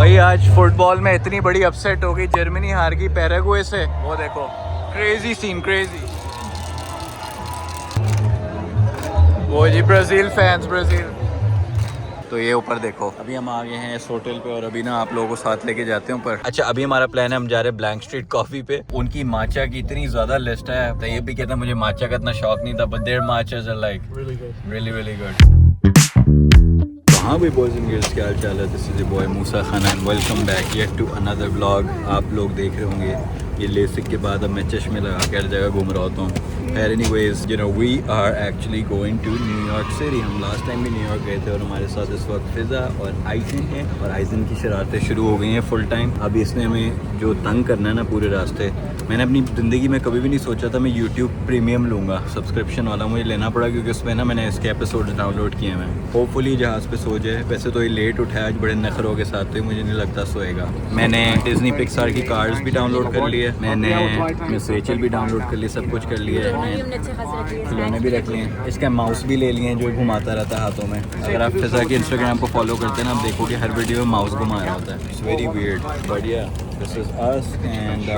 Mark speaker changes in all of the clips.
Speaker 1: भाई आज फुटबॉल में इतनी बड़ी अपसेट हो गई, जर्मनी हार गई पैराग्वे से। वो देखो क्रेजी सीन, क्रेजी। वो जी ब्राजील फैंस, ब्राजील। तो ये ऊपर देखो, अभी हम आ गए हैं इस होटल पे और अभी ना आप लोगों को साथ लेके जाते हैं ऊपर। अच्छा अभी हमारा प्लान है, हम जा रहे हैं ब्लैंक स्ट्रीट कॉफी पे। उनकी माचा की इतनी ज्यादा लिस्ट है, तो ये भी कहता मुझे माचा का इतना शौक नहीं था, but their matchas are like really really good. हाँ भाई बॉयज एंड गर्ल्स, क्या हाल चाल है? This is your boy Musa Khan and welcome back yet to another vlog. आप लोग देख रहे होंगे ये लेसिक के बाद अब मैं चश्मे लगा के हर जगह घूम रहा होता हूँ। Anyways you know we are actually going to New York city. हम लास्ट टाइम भी न्यूयॉर्क गए थे और हमारे साथ इस वक्त फिजा और आइजन है, और आइजन की शरारतें शुरू हो गई हैं फुल टाइम। अब इसने हमें जो तंग करना है ना पूरे रास्ते, मैंने अपनी ज़िंदगी में कभी भी नहीं सोचा था मैं यूट्यूब प्रीमियम लूँगा, सब्सक्रिप्शन वाला मुझे लेना पड़ा, क्योंकि उसमें ना मैंने इसके एपिसोड डाउनलोड किए हैं। होपफुली जहाज़ पे सो जाए। वैसे तो ये लेट उठाया आज बड़े नखरों के साथ, तो मुझे नहीं लगता सोएगा। मैंने डिज्नी पिक्सार की कार्स भी डाउनलोड कर लिए, मैंने मिस रेचल भी डाउनलोड कर ली, सब कुछ कर लिया है, खिलौने भी रख लिए, इसका माउस भी ले लिए हैं जो घुमाता रहता है हाथों में। अगर आप फिजा के इंस्टाग्राम को फॉलो करते हैं ना, आप देखो कि हर वीडियो में माउस घुमा रहा होता है। इट्स वेरी वियर्ड बढ़िया। दिस इज अस एंड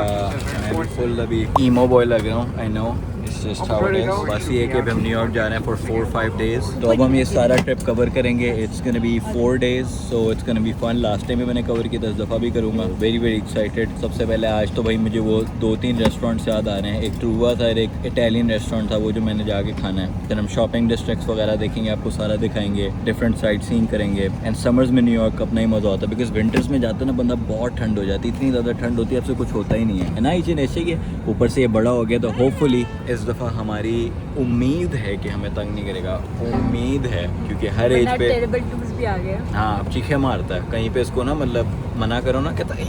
Speaker 1: मैं फुल अभी ईमो बॉय लग रहा हूँ, I know it's just how it is. बस ये कि हम न्यूयॉर्क जा रहे हैं फॉर 4-5 डेज, तो अब हम ये सारा ट्रिप कवर करेंगे। It's gonna be 4 days, so it's gonna be fun. Last time भी मैंने कवर किया, 10 दफ़ा भी करूँगा। Very very excited. सबसे पहले आज तो भाई मुझे वो 2-3 रेस्टोरेंट्स याद आ रहे हैं। एक ट्रूवा था और एक इटालियन रेस्टोरेंट था, वो जो मैंने जाके खाना है। फिर हम शॉपिंग डिस्ट्रिक्ट्स वगैरह देखेंगे, आपको सारा दिखाएंगे, डिफरेंट साइट सीन करेंगे। एंड समर्स में न्यूयॉर्क का अपना ही मज़ा होता है, बिकॉज विंटर्स में जाते हैं ना बंदा, बहुत ठंड हो जाती है, इतनी ज़्यादा ठंड होती है आपसे कुछ होता ही नहीं है ना। ये ऐसे ही है, ऊपर से ये बड़ा हो गया, तो होपफुली इस दफ़ा हमारी उम्मीद है कि हमें तंग नहीं करेगा। उम्मीद है, क्योंकि हर एज पे
Speaker 2: भी आ गया।
Speaker 1: हाँ अब चीखे मारता है कहीं पे, इसको ना मतलब मना करो ना, कहता है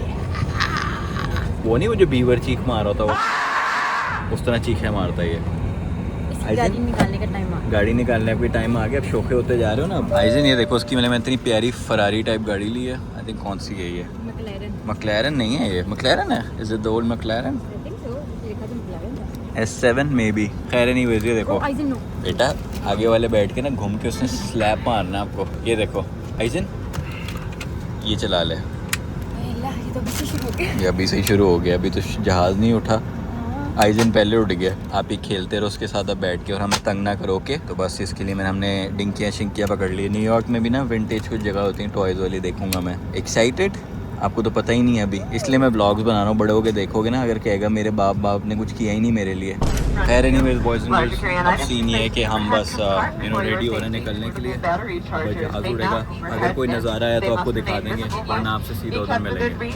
Speaker 1: वो नहीं, वो जो बीवर चीख मार रहा था वो उस तरह चीखे मारता है ये।
Speaker 2: गाड़ी निकालने का टाइम आ गया।
Speaker 1: गाड़ी निकालने का भी टाइम आ गया, अब शौके होते जा रहे हो ना। आइजन ये देखो, उसकी मैंने इतनी प्यारी फरारी टाइप गाड़ी ली है। आई थिंक कौन सी है ये? मैक्लेरन नहीं है ये, मैक्लेरन है। Is it the old मैक्लेरन? S7 में भी। खैर नहीं हुई, ये देखो बेटा, आगे वाले बैठ के ना घूम के उसने स्लैप मारना आपको। ये देखो आइजन, ये चला ले। ये अभी से ही शुरू हो गया, अभी तो जहाज़ नहीं उठा, आइजन पहले उठ गया। आप ही खेलते रहो उसके साथ अब बैठ के, और हमें तंग ना करो के। तो बस इसके लिए हमने डिंकियाँ शिंकियाँ पकड़ ली। न्यूयॉर्क में भी ना विंटेज कुछ जगह होती हैं टॉयज़ वाली, देखूंगा मैं। एक्साइटेड? आपको तो पता ही नहीं है अभी, इसलिए मैं ब्लॉग्स बना रहा हूँ। बड़े होके देखोगे ना, अगर कहेगा मेरे बाप ने कुछ किया ही नहीं मेरे लिए। खैर एनीवेज बॉयज एंड गर्ल्स, अब सीन ये है कि हम बस रेडी हो रहे हैं निकलने के लिए। जहाज़ उड़ेगा, अगर कोई नज़ारा आया तो आपको दिखा देंगे, वरना आपसे सीधा उधर मिलेंगे।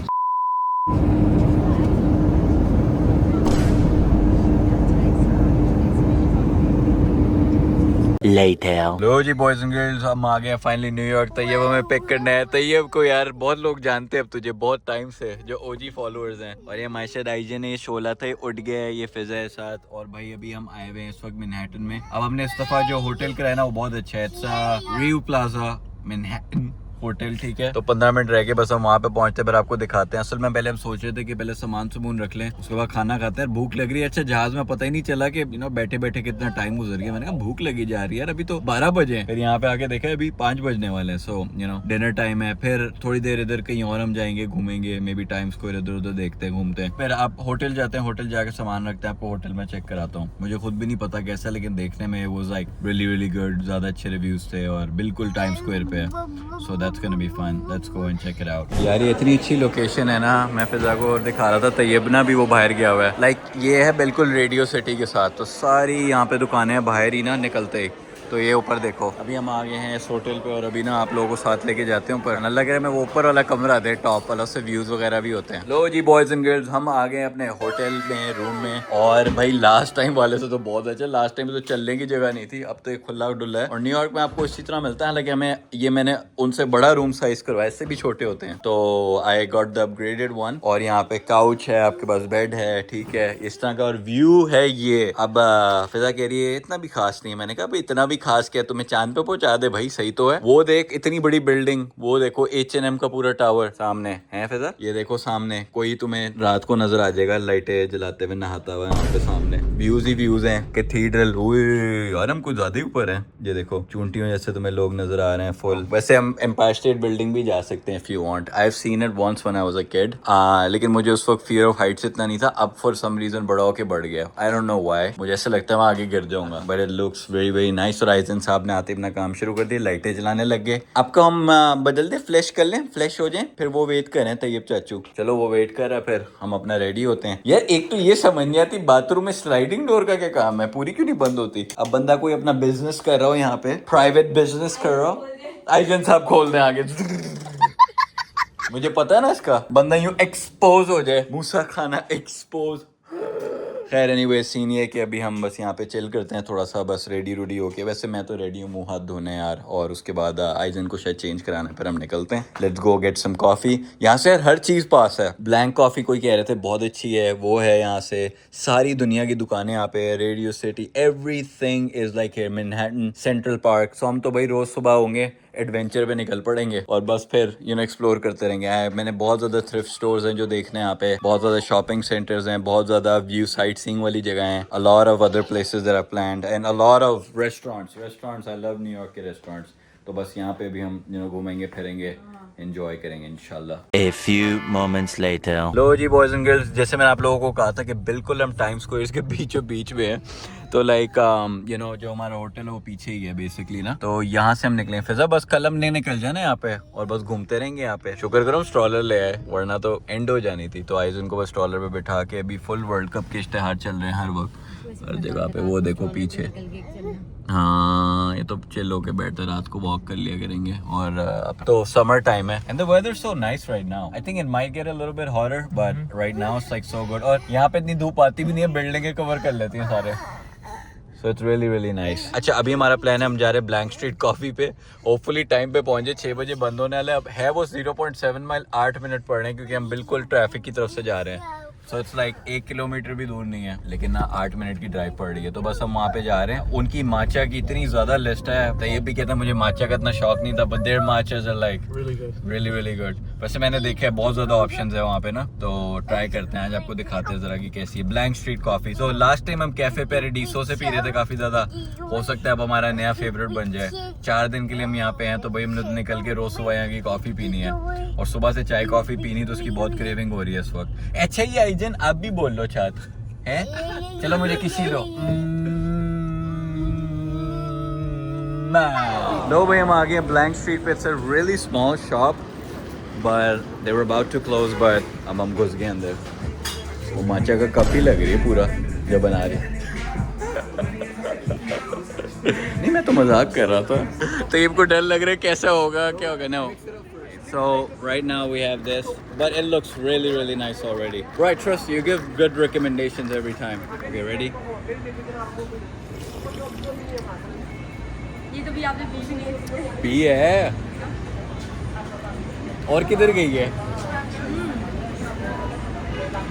Speaker 1: लो जी बॉयज एंड गर्ल्स, हम आ गए फाइनली न्यूयॉर्क। तैयब हमें पिक करना है। तैयब को यार बहुत लोग जानते हैं अब तुझे, बहुत टाइम से, जो ओजी फॉलोअर्स हैं। और ये माशाद आइजन ने शोला था, उठ गया है, ये फिजा है साथ। और भाई अभी हम आए हुए हैं इस वक्त मैनहट्टन में। अब हमने इस दफा जो होटल कराया ना वो बहुत अच्छा है। इट्स रिव प्लाजा मैनहट्टन होटल, ठीक है। तो 15 मिनट रह के बस हम वहाँ पे पहुंचते, पर आपको दिखाते हैं। असल में पहले हम सोच रहे थे कि पहले सामान रख लें, उसके बाद खाना खाते हैं। भूख लग रही है। अच्छा जहाज में पता ही नहीं चला कि बैठे बैठे कितना टाइम गुजर गया। मैंने कहा भूख लगी जा रही है यार, अभी तो 12 बजे। फिर यहाँ पे आके देखा अभी 5 बजने वाले हैं। सो डिनर टाइम है। फिर थोड़ी देर इधर कहीं और हम जाएंगे, घूमेंगे, मे बी टाइम स्क्वायर इधर उधर देखते हैं, घूमते हैं। फिर आप होटल जाते हैं, होटल जाके सामान रखते हैं, आपको होटल में चेक कराता हूँ। मुझे खुद भी नहीं पता कैसा, लेकिन देखने में वो लाइक रियली रियली गुड, ज्यादा अच्छे रिव्यूज थे और बिल्कुल टाइम स्क्वायर पे है। So that's gonna be fun, let's go and check it out. यार ये इतनी अच्छी लोकेशन है ना, मैं फिजा को दिखा रहा था, तैयबना भी वो बाहर गया हुआ है। लाइक ये है बिल्कुल रेडियो सिटी के साथ, तो सारी यहाँ पे दुकानें हैं बाहर ही ना निकलते ही। तो ये ऊपर देखो, अभी हम आ गए हैं इस होटल पे, और अभी ना आप लोगों को साथ लेके जाते हैं ऊपर। ना लग रहा है मैं वो ऊपर वाला कमरा दे, टॉप वाला, उससे व्यूज वगैरह भी होते हैं। लो जी बॉयज एंड गर्ल्स, हम आ गए अपने होटल में, रूम में। और भाई लास्ट टाइम वाले से तो बहुत अच्छा, लास्ट टाइम तो चलने की जगह नहीं थी, अब तो एक खुला डुल्ला है। और न्यूयॉर्क में आपको इसी तरह मिलता है, हालांकि मैंने उनसे बड़ा रूम साइज करवाया, इससे भी छोटे होते हैं। तो I got the upgraded one, और यहाँ पे काउच है, आपके पास बेड है, ठीक है, इस तरह का। और व्यू है ये। अब फिजा कह रही है इतना भी खास नहीं है। मैंने कहा भाई इतना भी खास क्या, तुम्हें चांद पे पहुंचा दे भाई, सही तो है। वो देख इतनी बड़ी बिल्डिंग, वो देखो H&M का पूरा टावर सामने है फिजा। ये देखो सामने कोई तुम्हें रात को नजर आ जाएगा लाइटें जलाते हुए, नहाता हुआ यहाँ पे सामने। व्यूज ही व्यूज हैं। कैथीड्रल, ओए यार हम कुछ ज्यादा ही ऊपर हैं। ये देखो चूंटियों जैसे तुम्हें लोग नजर आ रहे हैं फुल। वैसे हम एम्पायर स्टेट बिल्डिंग भी जा सकते हैं if you want. I have seen it once when I was a kid, लेकिन मुझे उस वक्त फियर ऑफ हाइट्स इतना नहीं था। अब फॉर सम रीजन बड़ा होके बढ़ गया। आई डोंट नो व्हाई, मुझे ऐसा लगता है मैं आगे गिर जाऊंगा। But it looks very very nice. और आइजन साहब ने आते अपना काम शुरू कर दिया, लाइटें जलाने लग गए। आपको हम बदल दें, फ्लैश कर लें, फ्लैश हो जाए, फिर वो वेट करें तैयब चाचू। चलो वो वेट कर रहा है, फिर हम अपना रेडी होते हैं। यार एक तो ये समझ नहीं आती बाथरूम में स्लाइडिंग डोर का क्या काम है, पूरी क्यों नहीं बंद होती? अब बंदा कोई अपना बिजनेस कर रहा हो, यहाँ पे प्राइवेट बिजनेस कर रहा हो, आइजन साहब खोल दें आगे। मुझे पता है ना इसका, बंदा यूं एक्सपोज हो जाए, मूसा खाना एक्सपोज। खैर एनीवे सीन ये कि अभी हम बस यहाँ पे चिल करते हैं थोड़ा सा, बस रेडी रूडी होके। वैसे मैं तो रेडी हूँ मुंह हाथ धोने यार, और उसके बाद आइजन को शायद चेंज कराना है, फिर हम निकलते हैं। Let's go get some coffee. यहाँ से यार हर चीज़ पास है। ब्लैंक कॉफ़ी कोई कह रहे थे बहुत अच्छी है, वो है यहाँ से। सारी दुनिया की दुकानें यहाँ पे है, radio city, everything is like here. Manhattan, Central Park. So हम तो भाई रोज सुबह होंगे, एडवेंचर पे निकल पड़ेंगे और बस फिर एक्सप्लोर करते रहेंगे। मैंने बहुत ज़्यादा थ्रिफ्ट स्टोर्स हैं जो देखने हैं यहाँ पे, बहुत ज़्यादा शॉपिंग सेंटर्स हैं, बहुत ज़्यादा व्यू साइट सीइंग वाली जगह हैं। A lot of other places that are planned and a lot of restaurants. I love New York के रेस्टोरेंट्स। तो बस यहाँ पे भी हम घूमेंगे फिरेंगे, एंजॉय करेंगे इंशाल्लाह।
Speaker 3: A few moments later.
Speaker 1: लो जी बॉयज एंड गर्ल्स, जैसे मैंने आप लोगों को कहा था कि बिल्कुल हम टाइम स्क्वायर के बीचों बीच में हैं। तो लाइक जो हमारा होटल है वो पीछे ही है बेसिकली ना। तो यहाँ से हम निकले फिजा, बस कल हमने निकल जाना यहाँ पे और बस घूमते रहेंगे यहाँ पे। शुक्र करो स्ट्रॉलर ले आए, वरना तो एंड हो जानी थी। तो आइजन को बस स्ट्रॉलर पे बिठा के, अभी फुल वर्ल्ड कप के इश्तेहार चल रहे हैं हर वक्त हर जगह पे। वो देखो पीछे, हाँ ये तो चिल होके बैठते, रात को वॉक कर लिया करेंगे। और अब तो समर टाइम है and the weather so nice right now. I think it might get a little bit hotter but right now it's like so good. और यहाँ पे इतनी धूप आती भी नहीं है, बिल्डिंगें कवर कर लेती हैं सारे। So it's really really nice. अच्छा अभी हमारा प्लान है, हम जा रहे हैं ब्लैंक स्ट्रीट कॉफी पे। होपफुली टाइम पे पहुंचे, 6 बजे बंद होने वाला है। अब है वो 0.7 माइल, 8 मिनट पड़ रहे हैं क्योंकि हम बिल्कुल ट्रैफिक की तरफ से जा रहे हैं। सो इट्स लाइक 1 किलोमीटर भी दूर नहीं है, लेकिन ना 8 मिनट की ड्राइव पड़ रही है। तो बस हम वहाँ पे जा रहे हैं। उनकी माचा की इतनी ज्यादा लिस्ट है, तो ये भी कहता है मुझे माचा का इतना शौक नहीं था, but their matchas are like really really good. वैसे मैंने देखा है बहुत ज्यादा ऑप्शंस है वहाँ पे ना, तो ट्राई करते हैं आज, आपको दिखाते हैं जरा कि कैसी है ब्लैंक स्ट्रीट कॉफी। तो लास्ट टाइम हम कैफे पैराडीसो से पी रहे थे काफी ज्यादा, हो सकता है अब हमारा नया फेवरेट बन जाए। 4 दिन के लिए हम यहाँ पे हैं, तो भाई हमने तो निकल के रोज सुबह यहाँ की कॉफी पीनी है, और सुबह से चाय कॉफी पीनी, तो उसकी बहुत क्रेविंग हो रही है इस वक्त। अच्छा ये आइजन आप भी बोल लो छात है, चलो मुझे किसी लो। लो भाई हम आ गए ब्लैंक स्ट्रीट पे। It's a really small shop but they were about to close, but अब हम घुस गए अंदर। वो माचा का कप ही लग रही है पूरा जो बना रही। नहीं मैं तो मजाक कर रहा था। तो इनको डर लग रहा है कैसा होगा, क्या होगा ना। So right now we have this, but it looks really really nice already. Right, trust you give good recommendations every time. Okay, ready?
Speaker 2: ये तो भी आपने पी भी नहीं।
Speaker 1: पी है। और किधर गई है?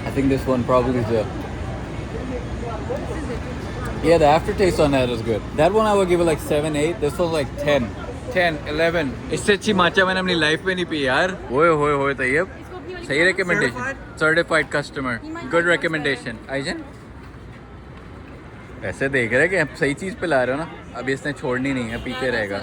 Speaker 1: I think this one probably is there. Yeah, the aftertaste on that is good. That one I would give it like 7, 8. This one's like 10, 11. इससे अच्छी माचा मैंने अपनी लाइफ में नहीं पी यार। होए तैयब, सही recommendation, certified customer, good recommendation. Eigen ऐसे देख रहे कि सही चीज़ पे ला रहे हो ना, अभी इसने छोड़नी नहीं है, पीते रहेगा।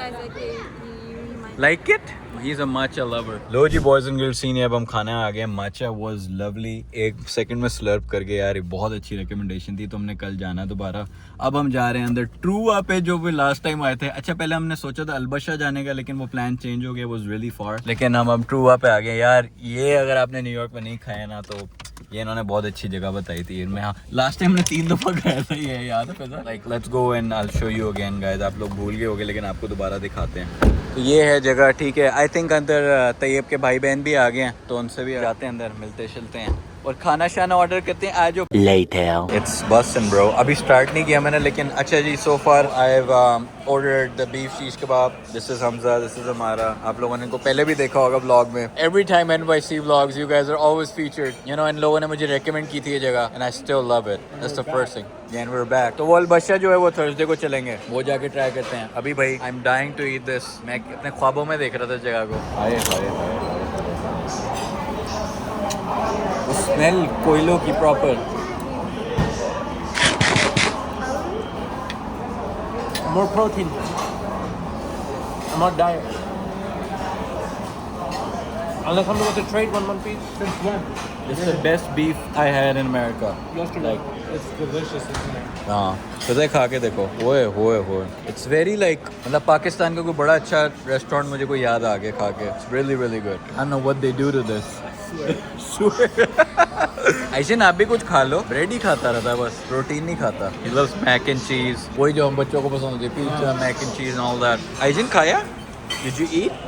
Speaker 1: Like it? He's a matcha lover. लो जी बॉयज एंड गर्ल्स, सीन है अब हम खाना आ गए। matcha was lovely, 1 सेकंड में स्लर्प कर गए यार, बहुत अच्छी रिकमेंडेशन थी। तो हमने कल जाना दोबारा। अब हम जा रहे हैं अंदर ट्रूआ पे, जो भी लास्ट टाइम आए थे। अच्छा पहले हमने सोचा था अलबशा जाने का, लेकिन वो प्लान चेंज हो गया, was really far। लेकिन हम अब ट्रूआ पे आ गए यार। ये अगर आपने न्यूयॉर्क में नहीं खाया ना, तो ये इन्होंने बहुत अच्छी जगह बताई थी इनमें। हाँ लास्ट टाइम हमने 3 दफ़ा खाया था, ये याद है? Like let's go and I will show you again guys. आप लोग भूल गए होंगे, लेकिन आपको दोबारा दिखाते हैं। तो ये है जगह, ठीक है। आई थिंक अंदर तैयब के भाई बहन भी आ गए हैं, तो उनसे भी जाते हैं अंदर, मिलते चलते हैं और खाना शाना ऑर्डर करते हैं। आज
Speaker 3: Later.
Speaker 1: It's busting bro. अभी स्टार्ट नहीं किया मैंने, लेकिन अच्छा जी so far I have ordered the beef shish kebab. This is Hamza, this is हमारा। आप लोगों ने इनको पहले भी देखा होगा व्लॉग में। Every time NYC vlogs you guys are always featured. इन लोगों ने मुझे रेकमेंड की थी ये जगह, and I still love it. That's the first thing and we are back. तो वो अलबशा जो है वो थर्सडे को चलेंगे, वो जाके ट्राई करते हैं। अभी भाई I am dying to eat this. मैं अपने ख्वाबों में देख रहा था जगह को। हाय स्मेल कोयलों की proper.
Speaker 4: More protein. I'm on diet. Unless I'm going to trade one piece. Since when?
Speaker 1: This is the best beef I had in America.
Speaker 4: Yesterday.
Speaker 1: Like,
Speaker 4: It's delicious, isn't it?
Speaker 1: हाँ तो खा के देखो ओए होए होए it's very like मतलब पाकिस्तान का कोई बड़ा अच्छा रेस्टोरेंट मुझे कोई याद आ गया खा के it's really really good I don't know what they do to this ऐसे ना आप भी कुछ खा लो ब्रेड ही खाता रहता है बस प्रोटीन नहीं खाता ही लव्स मैक एंड चीज वही जो हम बच्चों को पसंद होती है पिज़्ज़ा मैक एंड चीज एंड ऑल दैट आइजन खाया डिड यू ईट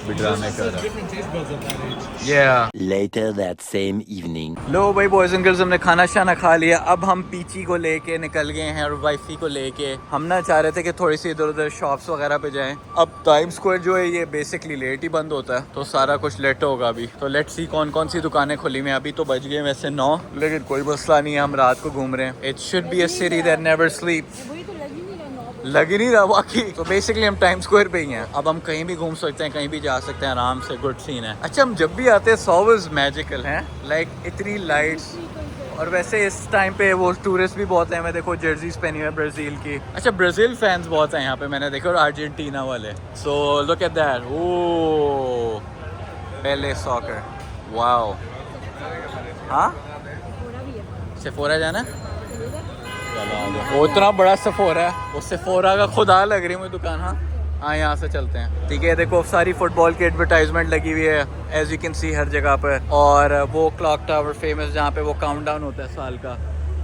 Speaker 1: बिड्रामे कर रहा
Speaker 4: Different taste buds at that age.
Speaker 1: yeah
Speaker 3: Later that same evening.
Speaker 1: लो भाई बॉयज एंड गर्ल्स हमने खाना शाना खा लिया अब हम पीची को लेके निकल गए हैं और वाइफी को लेके हम ना चाह रहे थे कि थोड़ी सी इधर उधर शॉप्स वगैरह पे जाएं अब टाइम स्क्वायर जो है ये बेसिकली लेट ही बंद होता है तो सारा कुछ लेट होगा अभी तो लेट्स सी कौन कौन सी दुकानें खुली हुई हैं अभी तो बज गए वैसे 9 लेकिन कोई मसला नहीं है हम रात को घूम रहे हैं it should be a city that never sleep
Speaker 2: वही तो लग ही नहीं रहा नौ
Speaker 1: लग ही नहीं रहा वाकई तो बेसिकली हम टाइम स्क्वायर पे ही हैं अब हम कहीं भी घूम सकते हैं कहीं भी जा सकते हैं आराम से गुड सीन है अच्छा हम जब भी आते हैं सॉवर्स मैजिकल हैं लाइक इतनी लाइट्स और वैसे इस टाइम पे वो टूरिस्ट भी बहुत हैं मैं देखो जर्सीज पहनी हुई है ब्राज़ील की अच्छा ब्राज़ील फैंस बहुत हैं यहाँ पे मैंने देखा और अर्जेंटीना वाले so look at that oh पहले सॉकर वाओ हाँ
Speaker 2: थोड़ा भी है
Speaker 1: सेफोरा जाना वो इतना बड़ा सफोरा है वो सफोरा का खुदा लग रही है मुझे दुकान हाँ यहाँ से चलते हैं ठीक है देखो सारी फुटबॉल की एडवर्टाइजमेंट लगी हुई है एज यू कैन सी हर जगह पे और वो क्लॉक टावर फेमस जहाँ पे वो काउंटडाउन होता है साल का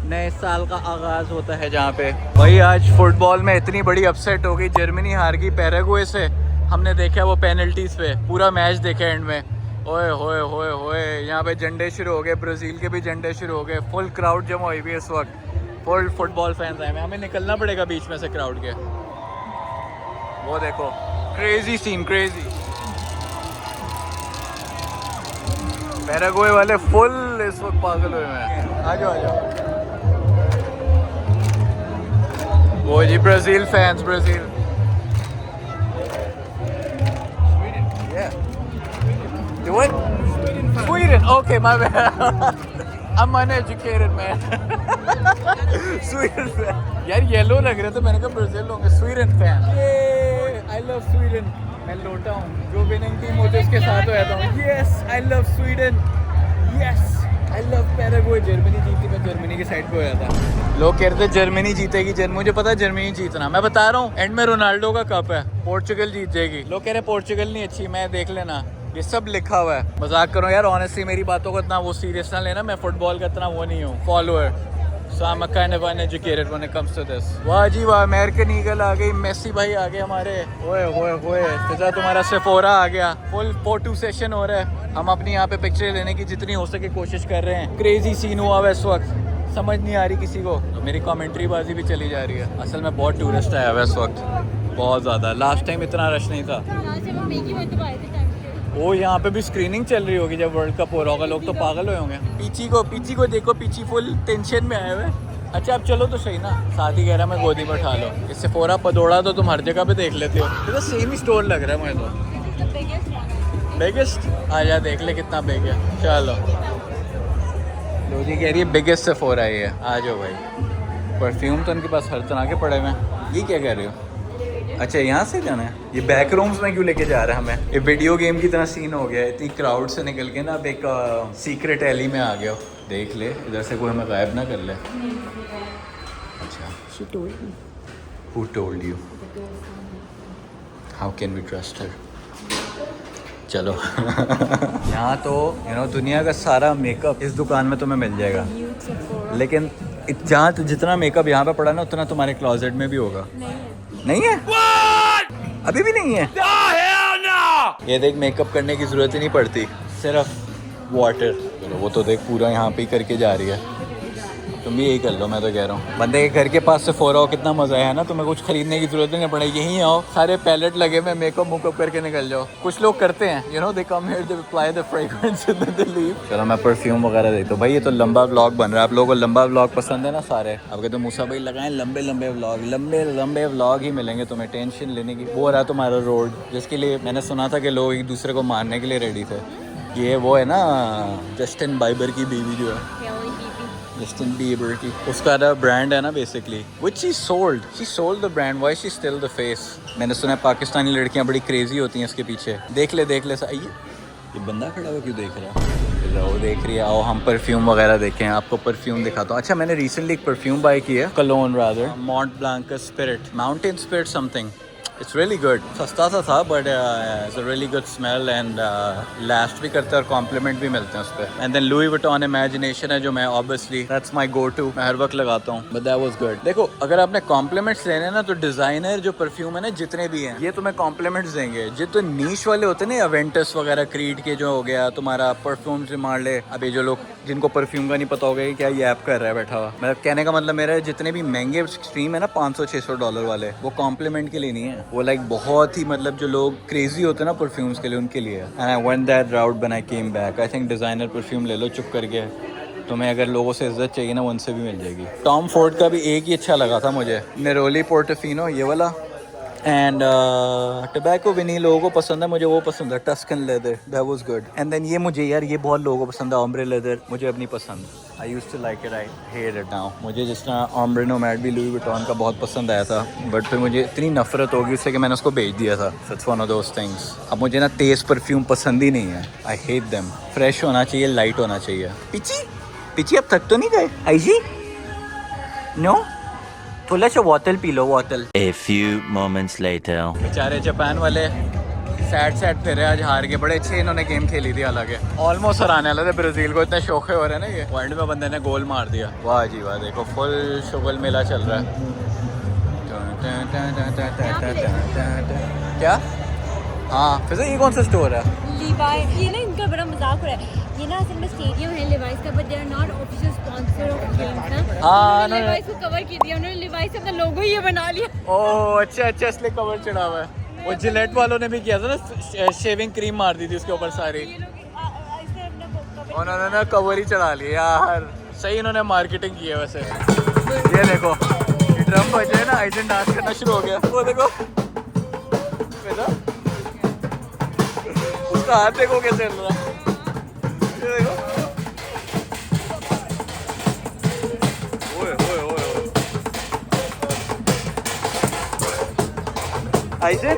Speaker 1: नए साल का आगाज होता है जहाँ पे भाई आज फुटबॉल में इतनी बड़ी अपसेट हो गई जर्मनी हार गई पैराग्वे से हमने देखा वो पेनल्टीज पे पूरा मैच देखा एंड में ओए होए होए होए यहाँ पे झंडे शुरू हो गए ब्राज़ील के भी झंडे शुरू हो गए फुल क्राउड जमा हुई हुई है इस वक्त फुल फुटबॉल फैंस आए हमें निकलना पड़ेगा बीच में से क्राउड के वो देखो क्रेजी सीन क्रेजी पैराग्वे वाले फुल इस वक्त पागल हुए हैं आ जाओ वो जी Brazil fans Brazil What? Sweden. Okay, my bad. I'm uneducated man. Sweden fan. यार येलो लग रहा था मैंने कहा ब्राज़ील होंगे Sweden fan I love Sweden मैं लोटा हूँ जो विनिंग टीम होती है उसके साथ हो जाता हूँ yes I love Sweden yes I love Paraguay Germany जीती मैं जर्मनी की साइड पे हो जाता लोग कह रहे थे जर्मनी जीतेगी मुझे पता है जर्मनी जीतना मैं बता रहा हूँ एंड में रोनाल्डो का कप है पोर्चुगल जीत जाएगी लोग कह रहे पोर्चुगल नहीं अच्छी मैं देख लेना ये सब लिखा हुआ है मजाक करो यार ऑनेस्टली मेरी बातों को इतना वो सीरियस ना लेना मैं फुटबॉल का इतना वो नहीं हूँ follower So I'm a kind of uneducated when it comes to this. वाह जी वाह अमेरिकन ईगल आ गई मेसी भाई आ गए हमारे ओए होए होए फिजा तुम्हारा सेफोरा आ गया फुल फोटो सेशन हो रहा है हम अपनी यहाँ पे पिक्चर लेने की जितनी हो सके कोशिश कर रहे हैं क्रेजी सीन हुआ हुआ इस वक्त समझ नहीं आ रही किसी को तो मेरी कमेंट्री बाजी भी चली जा रही है असल में बहुत टूरिस्ट आया हुआ है इस वक्त बहुत ज़्यादा लास्ट टाइम इतना रश नहीं था वो यहाँ पे भी स्क्रीनिंग चल रही होगी जब वर्ल्ड कप हो रहा होगा लोग तो पागल हुए होंगे पीची को देखो पीची फुल टेंशन में आए हुए अच्छा अब चलो तो सही ना साथ ही कह रहा मैं गोदी पर उठा लो इससे फोरा पदोड़ा तो तुम हर जगह पे देख लेते हो तो सेम ही स्टोर लग रहा है मुझे तो बिगेस्ट आ जा देख ले कितना बिग है चलो लोजी कह रही है बिगेस्ट से फोरा ही है आ जाओ भाई परफ्यूम तो उनके पास हर तरह के पड़े हुए हैं ये क्या कह रहे हो अच्छा यहाँ से जाना है ये बैक रूम्स में क्यों लेके जा रहा है हमें ये वीडियो गेम की तरह सीन हो गया है इतनी क्राउड से निकल के ना अब एक सीक्रेट एली में आ गया देख ले इधर से कोई हमें गायब ना कर ले अच्छा
Speaker 2: She told me.
Speaker 1: Who told you? How can we trust her? चलो यहाँ तो दुनिया का सारा मेकअप इस दुकान में तुम्हें मिल जाएगा
Speaker 2: Youth Sephora.
Speaker 1: लेकिन जहाँ जितना मेकअप यहाँ पे पड़ा ना उतना तुम्हारे क्लोजेट में भी होगा नहीं है अभी भी नहीं है ये देख मेकअप करने की जरूरत ही नहीं पड़ती सिर्फ वाटर चलो वो तो देख पूरा यहाँ पे ही करके जा रही है तुम भी यही कर लो मैं तो कह रहा हूँ बंदे के घर के पास से फोरा हो कितना मजा है ना तुम्हें कुछ खरीदने की जरूरत नहीं पड़े यहीं आओ सारे पैलेट लगे हुए मेकअप मुकअप करके निकल जाओ कुछ लोग करते हैं they come here they apply the fragrance and then they leave चलो मैं परफ्यूम वगैरह देखता हूँ भाई ये तो लंबा व्लॉग बन रहा है आप लोगों को लंबा व्लॉग पसंद है ना सारे आपके तो मूसा भाई लगाएं लंबे लंबे व्लॉग ही मिलेंगे तुम्हें टेंशन लेने की वो रहा तुम्हारा रोड जिसके लिए मैंने सुना था कि लोग एक दूसरे को मारने के लिए रेडी थे ये वो है ना जस्टिन बाइबर की बीवी जो है जस्टिन बीबर की उसका ब्रांड है ना basically, which she sold the brand, why she still the face. मैंने सुना है पाकिस्तानी लड़कियां बड़ी क्रेजी होती हैं इसके पीछे। देख ले सही है। ये बंदा खड़ा हुआ क्यों देख रहा है? वो देख रही है। आओ हम परफ्यूम वगैरह देखें, आपको परफ्यूम दिखाता हूँ। अच्छा मैंने रिसेंटली एक परफ्यूम बाय किया, cologne rather, Mont Blanc spirit, mountain spirit something. It's really good. सस्ता सा था but it's a really good smell and last भी करता है और कॉम्प्लीमेंट भी मिलते हैं उस पर। And then Louis Vuitton imagination है जो मैं obviously that's my go to, मैं हर वक्त लगाता हूँ, बट दैट वाज गुड। देखो अगर आपने कॉम्प्लीमेंट्स लेने ना तो डिजाइनर जो परफ्यूम है ना जितने भी हैं ये तुम्हें कॉम्प्लीमेंट्स देंगे। जितने नीश वाले होते हैं ना, अवेंटस वगैरह, क्रीड के जो हो गया तुम्हारा परफ्यूम से मान ले। अभी जो लोग जिनको परफ्यूम का नहीं पता होगा कि क्या ये ऐप कर रहा है बैठा हुआ, मतलब कहने का मतलब मेरा है जितने भी महंगे स्ट्रीम है ना $500-600 वाले, वो कॉम्प्लीमेंट के लिए नहीं है, वो लाइक बहुत ही मतलब जो लोग क्रेजी होते हैं ना परफ्यूम्स के लिए उनके लिए। And I went that route when I came back. I think designer perfume ले लो चुप करके, तुम्हें अगर लोगों से इज्जत चाहिए ना वो उनसे भी मिल जाएगी। टॉम फोर्ड का भी एक ही अच्छा लगा था मुझे, नेरोली पोर्टोफिनो ये वाला। एंड टबैको भी नहीं लोगों को पसंद है, मुझे वो पसंद है Tuscan leather, that was good. And then ये मुझे यार ये बहुत लोगों को पसंद है, ऑम्ब्रे लेदर, मुझे अब नहीं पसंद। I used to like it, I hate it now. मुझे जिस तरह ऑम्ब्रे नोमैड भी लुई विटॉन का बहुत पसंद आया था, बट फिर मुझे इतनी नफरत होगी उससे कि मैंने उसको बेच दिया था। It's one of those things. अब मुझे ना तेज़ परफ्यूम पसंद ही नहीं है, आई हेट देम। फ्रेश होना चाहिए, लाइट होना चाहिए। पिची अब थक तो नहीं गए आई जी? नो, थोड़ा सा बोतल पी लो, बोतल।
Speaker 3: A few moments later.
Speaker 1: बेचारे जापान वाले सैड फिर आज हार के, बड़े अच्छे इन्होंने गेम खेली थी, हालांकि ऑलमोस्ट हराने वाले थे ब्राजील को, इतने शौके हो रहे हैं ना ये। पॉइंट में बंदे ने गोल मार दिया, वाह जी वाह। देखो फुल शुगल मेला चल रहा है। क्या? हाँ फिर से ये कौन सा स्टोर है?
Speaker 2: लिवाइस, ये ना इनका बड़ा मजाक हो रहा है। ये ना असल में स्टेडियम है लिवाइस का, but they are not official sponsor of games ना।
Speaker 1: हाँ
Speaker 2: उन्होंने लिवाइस को कवर कर दिया, उन्होंने लिवाइस अपना लोगो ही ये बना लिया।
Speaker 1: ओह अच्छा इसलिए कवर चढ़ा हुआ है। वो जिलेट वालों ने भी किया था ना, शेविंग क्रीम मार दी थी उसके ऊपर सारी,
Speaker 2: ये लोग ऐसे अपना कवर,
Speaker 1: उन्होंने ना कवर ही चढ़ा लिया यार। सही इन्होंने मार्केटिंग की है वैसे। ये देखो ड्रम बजे ना, आइजन डांस करना शुरू हो गया, वो देखो उसका हाथ देखो कैसे चल रहा है, ये देखो। ओए ओए ओए आइजन,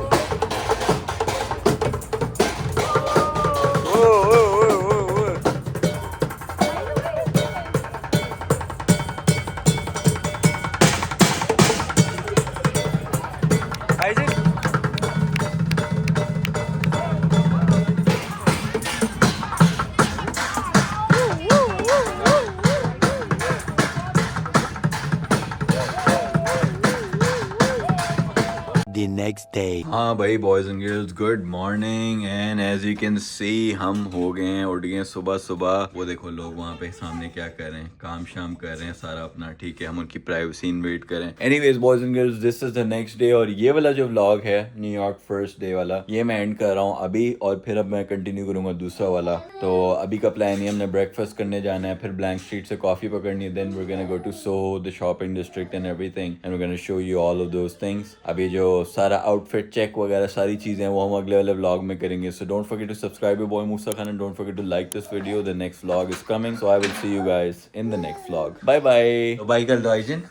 Speaker 3: The next day.
Speaker 1: हाँ भाई boys and girls, good morning. And as you can see हम हो गए हैं, उठ गए सुबह। वो देखो लोग वहाँ पे सामने क्या कर रहे हैं, काम शाम कर रहे हैं सारा अपना, ठीक है। हम उनकी प्राइवेसी इन्वेट करें। Anyways boys and girls, this is the next day. और ये वाला जो व्लॉग है न्यूयॉर्क फर्स्ट डे वाला, ये मैं एंड कर रहा हूँ अभी, और फिर अब मैं कंटिन्यू करूंगा दूसरा वाला। तो अभी का प्लान है, हमने ब्रेकफास्ट करने जाना है, फिर ब्लैंक स्ट्रीट से कॉफी पकड़नी है, then we are gonna go to SoHo, the shopping district and everything, and we are gonna show you all of those things. अभी जो सारा आउटफिट चेक वगैरह सारी चीजें वो हम अगले वाले व्लॉग में करेंगे। So don't forget to subscribe your boy Musa Khan, and don't forget to like this video. The next vlog is coming, so I will see you guys in the next vlog. Bye bye. Bye कर दो eigen,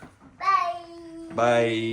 Speaker 1: bye.